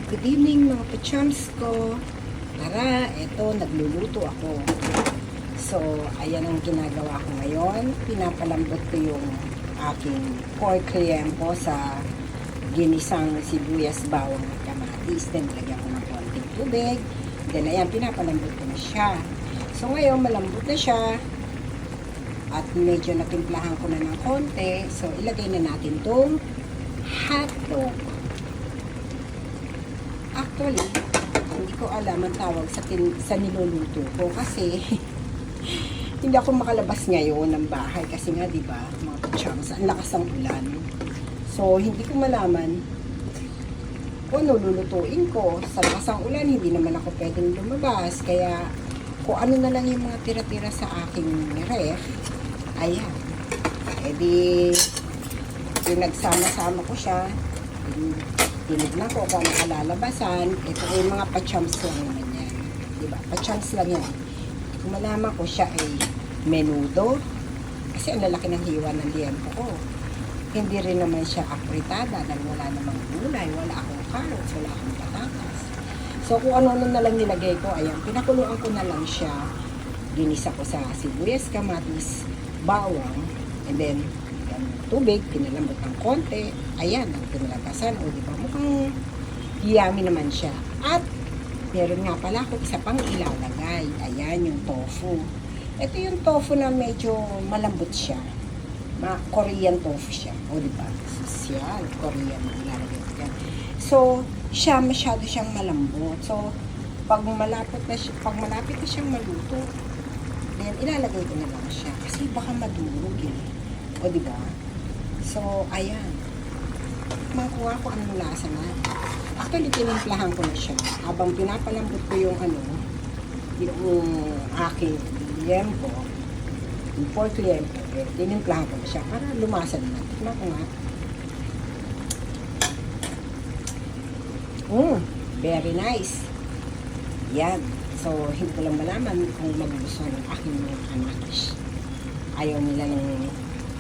Good evening mga pachams ko. Tara, eto, nagluluto ako. So, ayan ang ginagawa ko ngayon. Pinapalambot ko yung aking pork liempo sa ginisang sibuyas, bawang at kamatis. Then, lagyan ko ng konting tubig. Then, ayan, pinapalambot ko na siya. So, ngayon, malambot na siya. At medyo natimplahan ko na ng konti. So, ilagay na natin tong hotdog. Actually, hindi ko alam ang tawag sa niluluto ko kasi hindi ako makalabas ngayon ng bahay kasi nga 'di ba, mga pachams, ang lakas ng ulan. So, hindi ko malaman kung ano lulutuin ko. Sa lakas ng ulan, hindi naman ako pwedeng lumabas. Kaya, kung ano na lang yung mga tira-tira sa aking ref, ayan. E di, pinagsama-sama ko siya. Tinignan ko kung ano kalalabasan. Ito ay mga pachams lang naman yan. Diba? Pachams lang yan. Kung malaman ko siya ay menudo. Kasi ang lalaki ng hiwa ng liempo ko. Hindi rin naman siya apritada dahil wala namang gulay. Wala akong carrots. Wala akong patatas. So kung ano-ano na lang nilagay ko, ayan, pinakuluan ko na lang siya. Ginisa ko sa sibuyas, kamatis, bawang, and then tubig, pinalambot ng konti. Ayan, ang pinalabasan. O, diba? Mukhang yummy naman siya. At, meron nga pala ako isa pang ilalagay. Ayan, yung tofu. Ito yung tofu na medyo malambot siya. Korean tofu siya. O, diba? Social, Korean ilalagay ko yan. So, siya, masyado siyang malambot. So, pag malapit na siyang maluto, then, ilalagay ko na lang siya. Kasi baka madurog eh. O, diba? So, ayan. Makuha ko anong lasa na. Actually, tinimplahan ko na siya. Habang pinapalambot ko yung yung aking liempo, yung pork liempo, tinimplahan ko na siya para lumasa naman. Tignan ko nga. Very nice. Yan. So, hindi ko lang malaman kung magugustuhan ng aking mga anak. Ayaw nila ng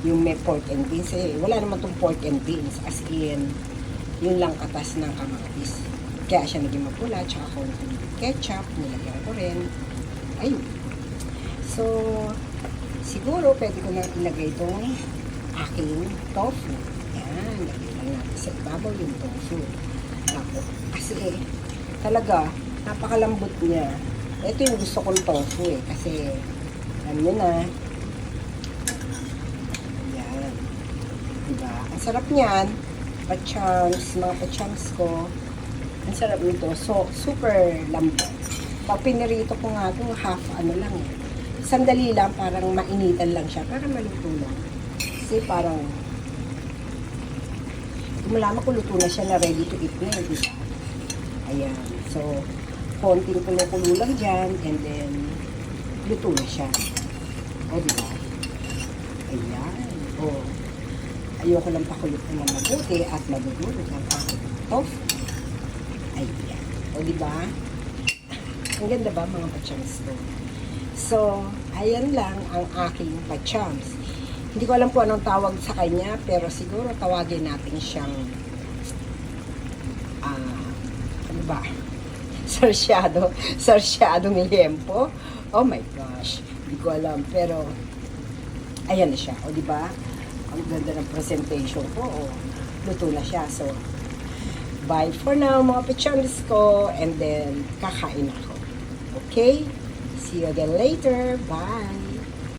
yung may pork and beans. Eh, wala naman tong pork and beans. As in, yun lang katas ng kamatis. Kaya siya naging mapula. Tsaka ako ketchup. Nilagyan ko rin. Ayun. So, siguro pwede ko na ilagay itong aking tofu. Yan. Lagay lang natin sa ibabaw yung tofu. Kasi talaga, napakalambot niya. Ito yung gusto kong tofu eh. Kasi, alam nyo na, diba? Ang sarap niyan. Pachams, mga pachams ko. Ang sarap nito. So, super lambot. Pag pinirito ko nga ito, half lang eh. Sandali lang, parang mainitan lang siya. Para maluto lang. Kasi parang, kung malaman ko luto na siya na ready to eat na eh, diba? Ayan. So, konting kulo-kulo lang dyan, and then, luto na siya. O, diba? Ayan. O, ayoko lang pakulit na mabuti at madudulog ang aking tofu. Ayan. O, diba? Ang ganda ba mga pachams ko? So, ayan lang ang aking pachams. Hindi ko alam po anong tawag sa kanya, pero siguro tawagin natin siyang ano ba? Sarsyado liempo. Oh my gosh. Hindi ko alam, pero ayan na siya. O, diba? Ang ganda ng presentation ko. O, luto na siya. So, bye for now, mga pachams ko. And then, kakain ako. Okay? See you again later. Bye!